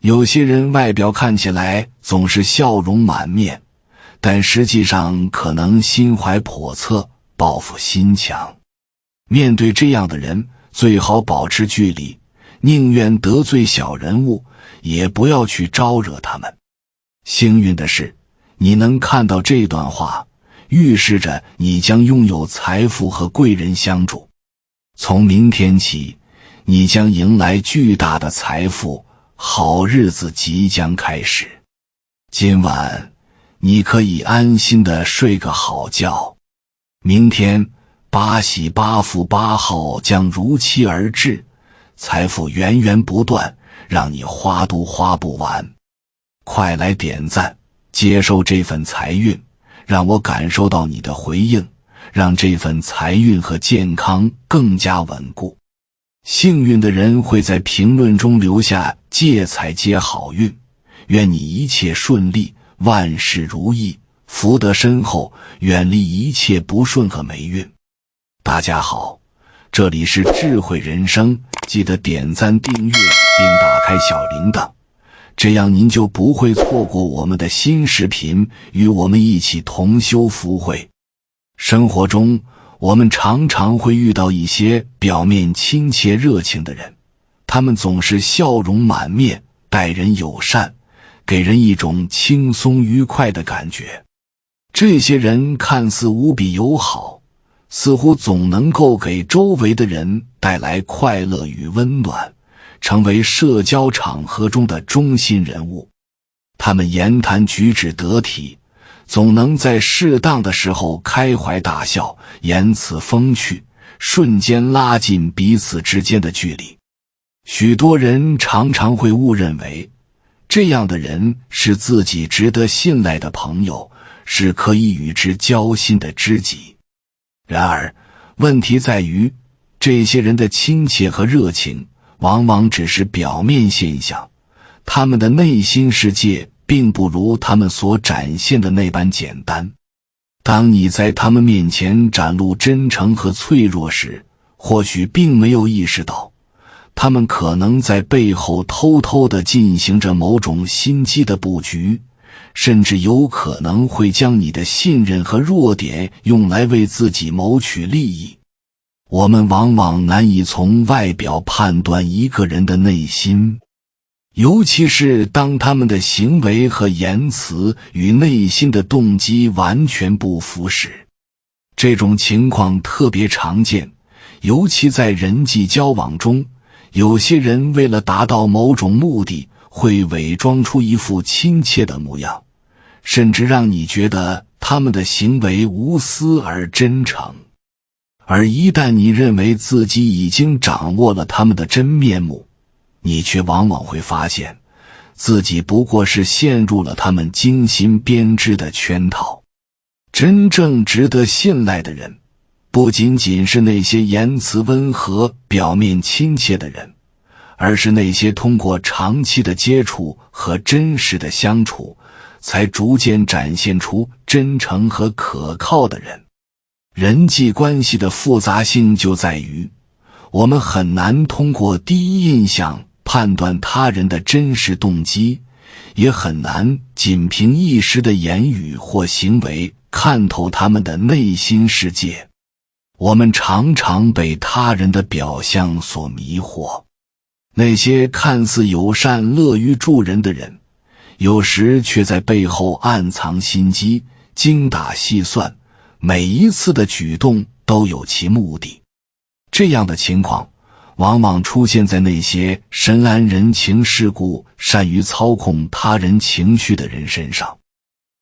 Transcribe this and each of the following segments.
有些人外表看起来总是笑容满面，但实际上可能心怀叵测，报复心强。面对这样的人，最好保持距离，宁愿得罪小人物，也不要去招惹他们。幸运的是，你能看到这段话，预示着你将拥有财富和贵人相助。从明天起，你将迎来巨大的财富，好日子即将开始。今晚，你可以安心地睡个好觉。明天8喜8福8号将如期而至，财富源源不断，让你花都花不完。快来点赞，接受这份财运，让我感受到你的回应，让这份财运和健康更加稳固。幸运的人会在评论中留下借财接好运，愿你一切顺利，万事如意，福德深厚，远离一切不顺和霉运。大家好，这里是智慧人生，记得点赞订阅并打开小铃铛，这样您就不会错过我们的新视频，与我们一起同修福慧。生活中我们常常会遇到一些表面亲切热情的人，他们总是笑容满面，待人友善，给人一种轻松愉快的感觉。这些人看似无比友好，似乎总能够给周围的人带来快乐与温暖，成为社交场合中的中心人物。他们言谈举止得体，总能在适当的时候开怀大笑，言辞风趣，瞬间拉近彼此之间的距离。许多人常常会误认为，这样的人是自己值得信赖的朋友，是可以与之交心的知己。然而，问题在于，这些人的亲切和热情往往只是表面现象，他们的内心世界并不如他们所展现的那般简单。当你在他们面前展露真诚和脆弱时，或许并没有意识到，他们可能在背后偷偷地进行着某种心机的布局，甚至有可能会将你的信任和弱点用来为自己谋取利益。我们往往难以从外表判断一个人的内心，尤其是当他们的行为和言辞与内心的动机完全不符时。这种情况特别常见，尤其在人际交往中，有些人为了达到某种目的，会伪装出一副亲切的模样，甚至让你觉得他们的行为无私而真诚。而一旦你认为自己已经掌握了他们的真面目，你却往往会发现，自己不过是陷入了他们精心编织的圈套。真正值得信赖的人，不仅仅是那些言辞温和、表面亲切的人，而是那些通过长期的接触和真实的相处，才逐渐展现出真诚和可靠的人。人际关系的复杂性就在于，我们很难通过第一印象判断他人的真实动机，也很难仅凭一时的言语或行为看透他们的内心世界。我们常常被他人的表象所迷惑。那些看似友善、乐于助人的人，有时却在背后暗藏心机，精打细算，每一次的举动都有其目的。这样的情况往往出现在那些深谙人情世故、善于操控他人情绪的人身上。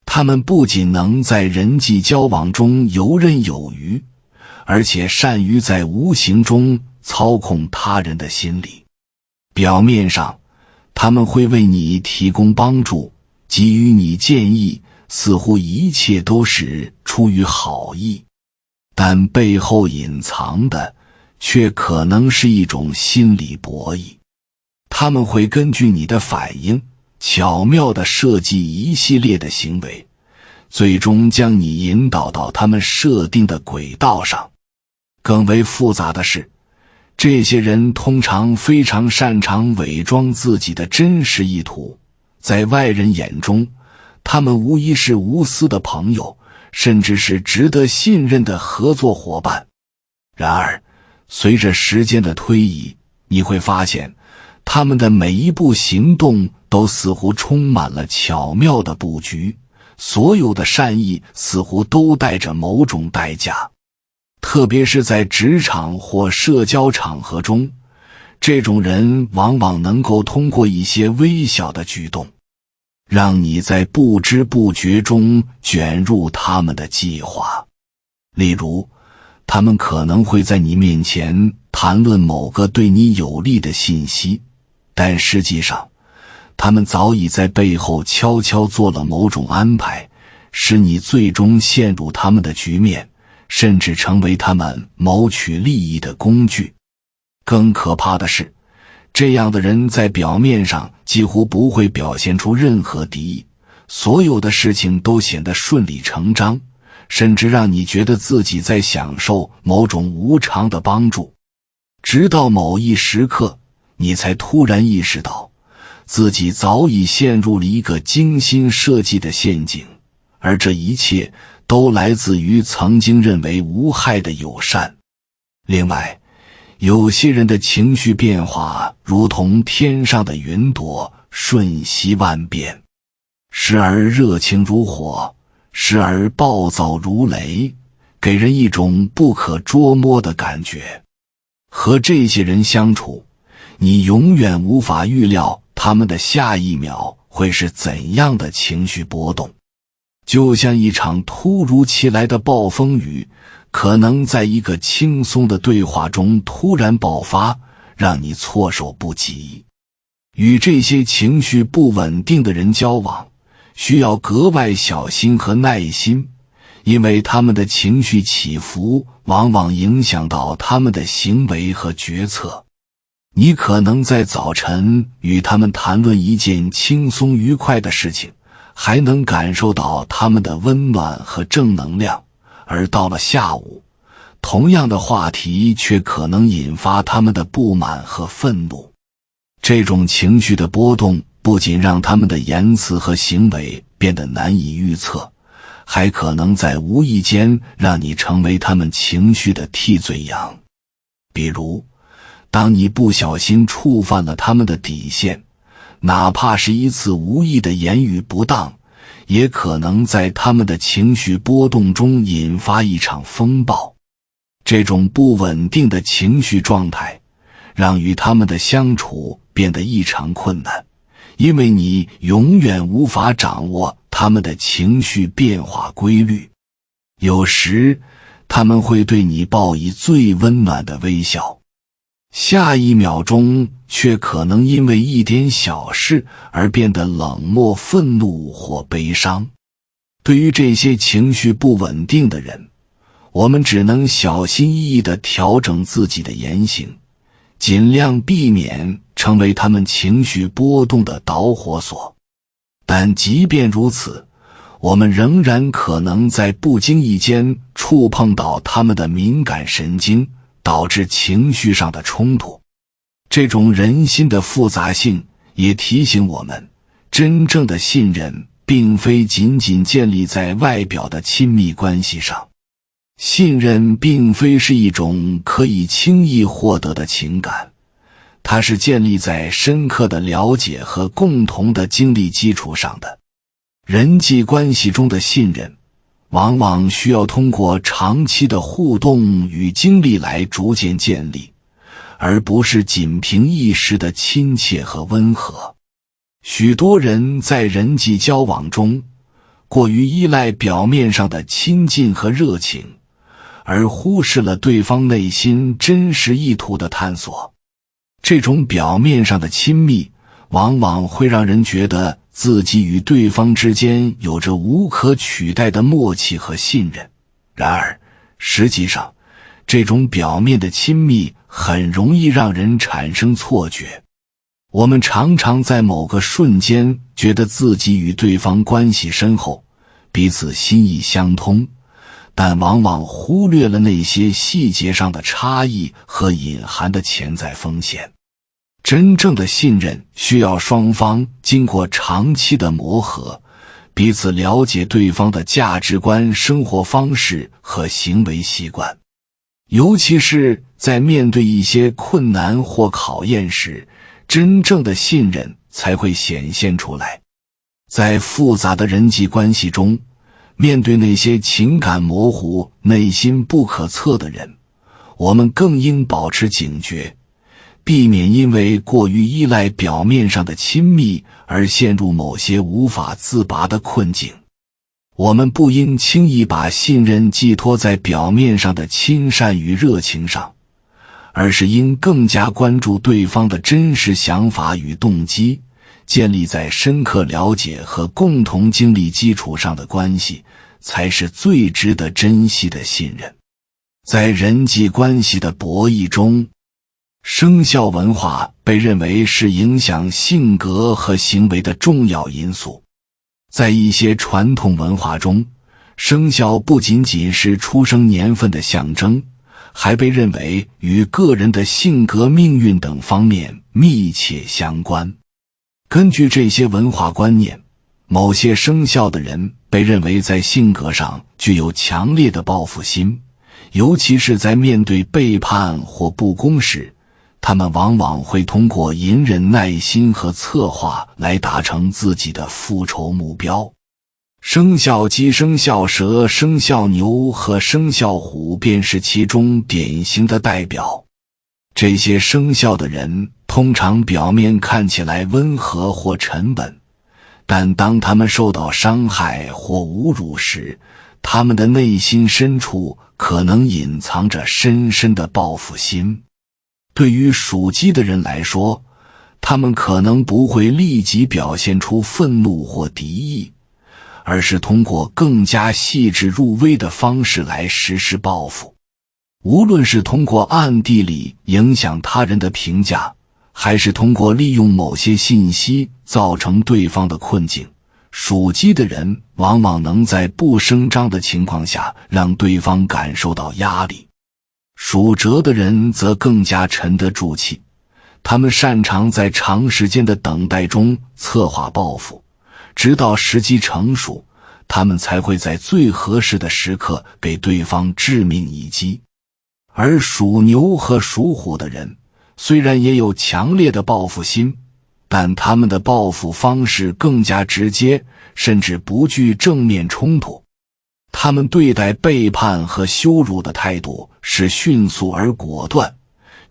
他们不仅能在人际交往中游刃有余，而且善于在无形中操控他人的心理。表面上，他们会为你提供帮助，给予你建议，似乎一切都是出于好意，但背后隐藏的却可能是一种心理博弈。他们会根据你的反应，巧妙地设计一系列的行为，最终将你引导到他们设定的轨道上。更为复杂的是，这些人通常非常擅长伪装自己的真实意图，在外人眼中，他们无疑是无私的朋友，甚至是值得信任的合作伙伴。然而，随着时间的推移，你会发现，他们的每一步行动都似乎充满了巧妙的布局，所有的善意似乎都带着某种代价。特别是在职场或社交场合中，这种人往往能够通过一些微小的举动，让你在不知不觉中卷入他们的计划。例如，他们可能会在你面前谈论某个对你有利的信息，但实际上，他们早已在背后悄悄做了某种安排，使你最终陷入他们的局面，甚至成为他们谋取利益的工具。更可怕的是，这样的人在表面上几乎不会表现出任何敌意，所有的事情都显得顺理成章，甚至让你觉得自己在享受某种无偿的帮助。直到某一时刻，你才突然意识到，自己早已陷入了一个精心设计的陷阱，而这一切都来自于曾经认为无害的友善。另外，有些人的情绪变化如同天上的云朵，瞬息万变，时而热情如火，时而暴躁如雷，给人一种不可捉摸的感觉。和这些人相处，你永远无法预料他们的下一秒会是怎样的情绪波动。就像一场突如其来的暴风雨，可能在一个轻松的对话中突然爆发，让你措手不及。与这些情绪不稳定的人交往，需要格外小心和耐心，因为他们的情绪起伏往往影响到他们的行为和决策。你可能在早晨与他们谈论一件轻松愉快的事情，还能感受到他们的温暖和正能量，而到了下午，同样的话题却可能引发他们的不满和愤怒。这种情绪的波动不仅让他们的言辞和行为变得难以预测，还可能在无意间让你成为他们情绪的替罪羊。比如，当你不小心触犯了他们的底线，哪怕是一次无意的言语不当，也可能在他们的情绪波动中引发一场风暴。这种不稳定的情绪状态，让与他们的相处变得异常困难，因为你永远无法掌握他们的情绪变化规律。有时，他们会对你报以最温暖的微笑，下一秒钟却可能因为一点小事而变得冷漠、愤怒或悲伤。对于这些情绪不稳定的人，我们只能小心翼翼地调整自己的言行，尽量避免成为他们情绪波动的导火索。但即便如此，我们仍然可能在不经意间触碰到他们的敏感神经，导致情绪上的冲突。这种人心的复杂性也提醒我们，真正的信任并非仅仅建立在外表的亲密关系上。信任并非是一种可以轻易获得的情感，它是建立在深刻的了解和共同的经历基础上的。人际关系中的信任往往需要通过长期的互动与经历来逐渐建立，而不是仅凭一时的亲切和温和。许多人在人际交往中过于依赖表面上的亲近和热情，而忽视了对方内心真实意图的探索。这种表面上的亲密往往会让人觉得自己与对方之间有着无可取代的默契和信任。然而，实际上，这种表面的亲密很容易让人产生错觉。我们常常在某个瞬间觉得自己与对方关系深厚，彼此心意相通，但往往忽略了那些细节上的差异和隐含的潜在风险。真正的信任需要双方经过长期的磨合，彼此了解对方的价值观、生活方式和行为习惯。尤其是在面对一些困难或考验时，真正的信任才会显现出来。在复杂的人际关系中，面对那些情感模糊、内心不可测的人，我们更应保持警觉，避免因为过于依赖表面上的亲密而陷入某些无法自拔的困境。我们不应轻易把信任寄托在表面上的亲善与热情上，而是应更加关注对方的真实想法与动机，建立在深刻了解和共同经历基础上的关系，才是最值得珍惜的信任。在人际关系的博弈中，生肖文化被认为是影响性格和行为的重要因素。在一些传统文化中，生肖不仅仅是出生年份的象征，还被认为与个人的性格、命运等方面密切相关。根据这些文化观念，某些生肖的人被认为在性格上具有强烈的报复心，尤其是在面对背叛或不公时，他们往往会通过隐忍、耐心和策划来达成自己的复仇目标。生肖鸡、生肖蛇、生肖牛和生肖虎便是其中典型的代表。这些生肖的人通常表面看起来温和或沉稳，但当他们受到伤害或侮辱时，他们的内心深处可能隐藏着深深的报复心。对于属鸡的人来说，他们可能不会立即表现出愤怒或敌意，而是通过更加细致入微的方式来实施报复。无论是通过暗地里影响他人的评价，还是通过利用某些信息造成对方的困境，属鸡的人往往能在不声张的情况下让对方感受到压力。属蛇的人则更加沉得住气，他们擅长在长时间的等待中策划报复，直到时机成熟，他们才会在最合适的时刻给对方致命一击。而属牛和属虎的人虽然也有强烈的报复心，但他们的报复方式更加直接，甚至不惧正面冲突。他们对待背叛和羞辱的态度是迅速而果断，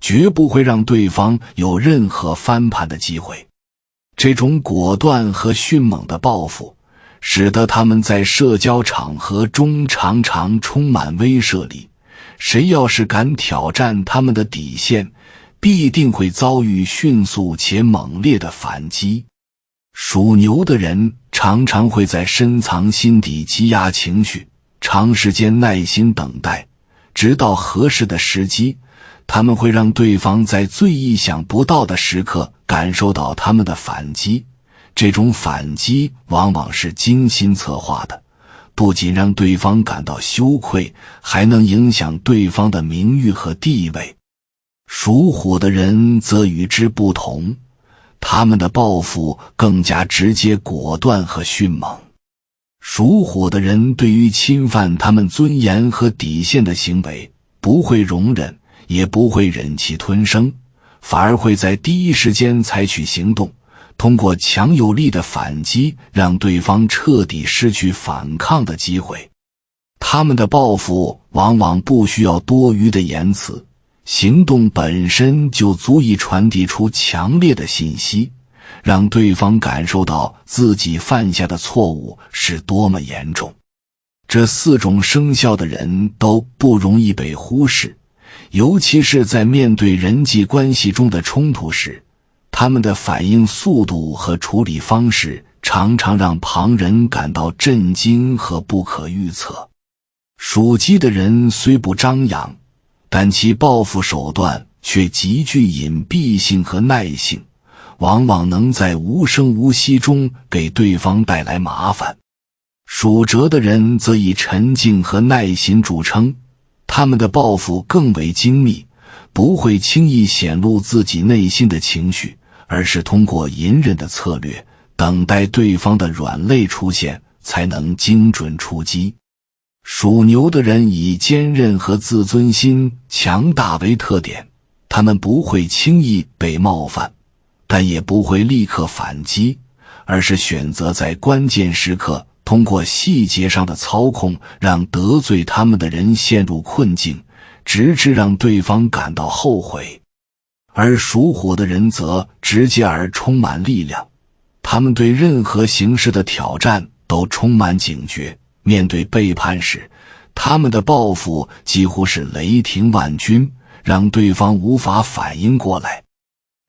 绝不会让对方有任何翻盘的机会。这种果断和迅猛的报复，使得他们在社交场合中常常充满威慑力，谁要是敢挑战他们的底线，必定会遭遇迅速且猛烈的反击。属牛的人常常会在深藏心底积压情绪，长时间耐心等待，直到合适的时机，他们会让对方在最意想不到的时刻感受到他们的反击。这种反击往往是精心策划的，不仅让对方感到羞愧，还能影响对方的名誉和地位。属虎的人则与之不同，他们的报复更加直接、果断和迅猛。属虎的人对于侵犯他们尊严和底线的行为不会容忍，也不会忍气吞声，反而会在第一时间采取行动，通过强有力的反击让对方彻底失去反抗的机会。他们的报复往往不需要多余的言辞，行动本身就足以传递出强烈的信息，让对方感受到自己犯下的错误是多么严重。这4种生肖的人都不容易被忽视，尤其是在面对人际关系中的冲突时，他们的反应速度和处理方式常常让旁人感到震惊和不可预测。属鸡的人虽不张扬，但其报复手段却极具隐蔽性和耐性，往往能在无声无息中给对方带来麻烦。属蛇的人则以沉静和耐心著称，他们的报复更为精密，不会轻易显露自己内心的情绪，而是通过隐忍的策略，等待对方的软肋出现，才能精准出击。属牛的人以坚韧和自尊心强大为特点，他们不会轻易被冒犯，但也不会立刻反击，而是选择在关键时刻通过细节上的操控，让得罪他们的人陷入困境，直至让对方感到后悔。而属虎的人则直接而充满力量，他们对任何形式的挑战都充满警觉，面对背叛时，他们的报复几乎是雷霆万钧，让对方无法反应过来。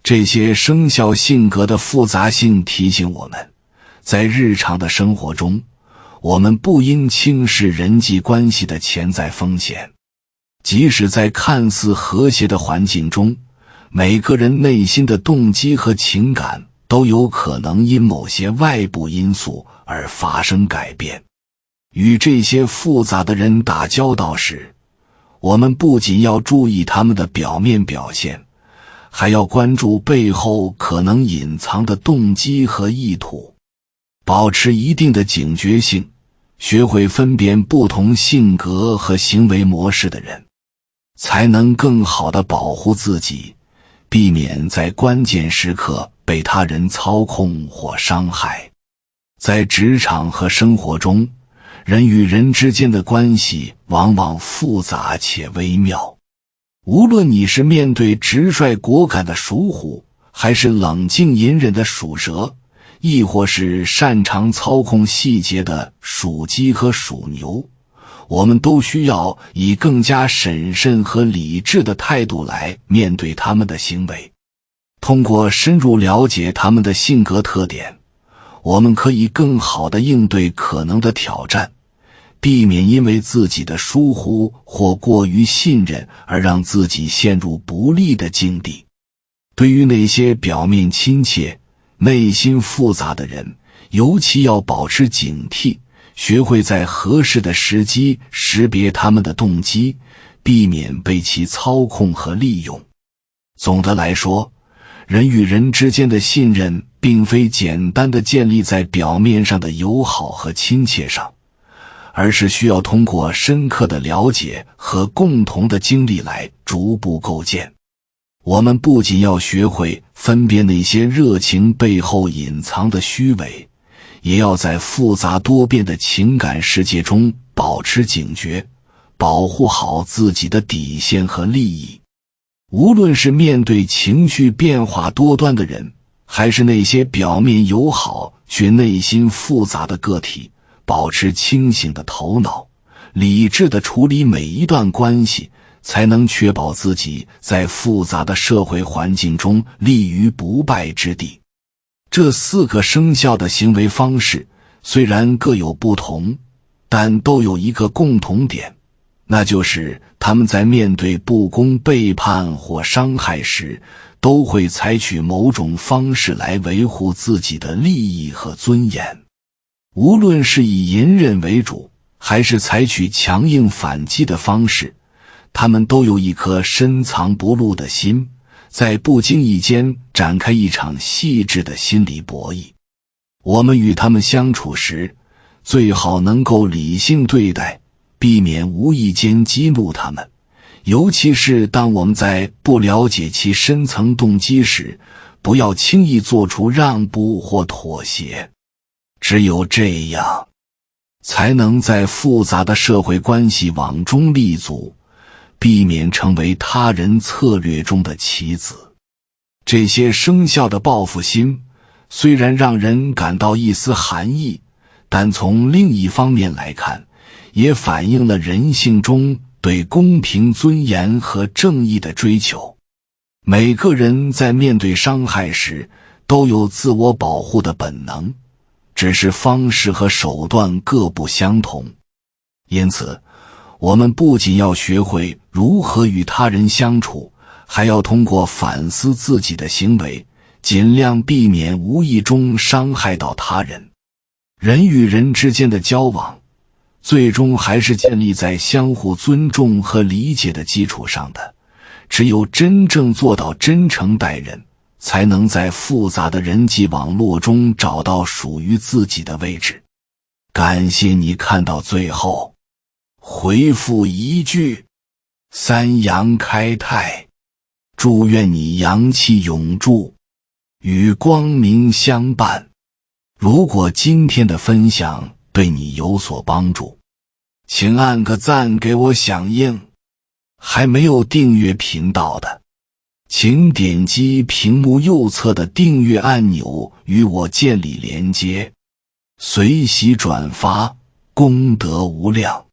这些生肖性格的复杂性提醒我们，在日常的生活中，我们不应轻视人际关系的潜在风险。即使在看似和谐的环境中，每个人内心的动机和情感都有可能因某些外部因素而发生改变。与这些复杂的人打交道时，我们不仅要注意他们的表面表现，还要关注背后可能隐藏的动机和意图，保持一定的警觉性，学会分辨不同性格和行为模式的人，才能更好地保护自己，避免在关键时刻被他人操控或伤害。在职场和生活中，人与人之间的关系往往复杂且微妙。无论你是面对直率果敢的属虎，还是冷静隐忍的属蛇，亦或是擅长操控细节的属鸡和属牛，我们都需要以更加审慎和理智的态度来面对他们的行为。通过深入了解他们的性格特点，我们可以更好地应对可能的挑战，避免因为自己的疏忽或过于信任而让自己陷入不利的境地。对于那些表面亲切、内心复杂的人，尤其要保持警惕，学会在合适的时机识别他们的动机，避免被其操控和利用。总的来说，人与人之间的信任并非简单地建立在表面上的友好和亲切上，而是需要通过深刻的了解和共同的经历来逐步构建。我们不仅要学会分辨那些热情背后隐藏的虚伪，也要在复杂多变的情感世界中保持警觉，保护好自己的底线和利益。无论是面对情绪变化多端的人，还是那些表面友好却内心复杂的个体，保持清醒的头脑，理智地处理每一段关系，才能确保自己在复杂的社会环境中立于不败之地。这4个生肖的行为方式虽然各有不同，但都有一个共同点，那就是他们在面对不公、背叛或伤害时，都会采取某种方式来维护自己的利益和尊严。无论是以隐忍为主，还是采取强硬反击的方式，他们都有一颗深藏不露的心，在不经意间展开一场细致的心理博弈。我们与他们相处时，最好能够理性对待，避免无意间激怒他们，尤其是当我们在不了解其深层动机时，不要轻易做出让步或妥协。只有这样，才能在复杂的社会关系网中立足，避免成为他人策略中的棋子。这些生肖的报复心虽然让人感到一丝寒意，但从另一方面来看，也反映了人性中对公平、尊严和正义的追求。每个人在面对伤害时，都有自我保护的本能，只是方式和手段各不相同。因此，我们不仅要学会如何与他人相处，还要通过反思自己的行为，尽量避免无意中伤害到他人。人与人之间的交往，最终还是建立在相互尊重和理解的基础上的。只有真正做到真诚待人，才能在复杂的人际网络中找到属于自己的位置。感谢你看到最后，回复一句三阳开泰，祝愿你阳气永驻，与光明相伴。如果今天的分享对你有所帮助，请按个赞给我响应。还没有订阅频道的，请点击屏幕右侧的订阅按钮与我建立连接，随喜转发，功德无量。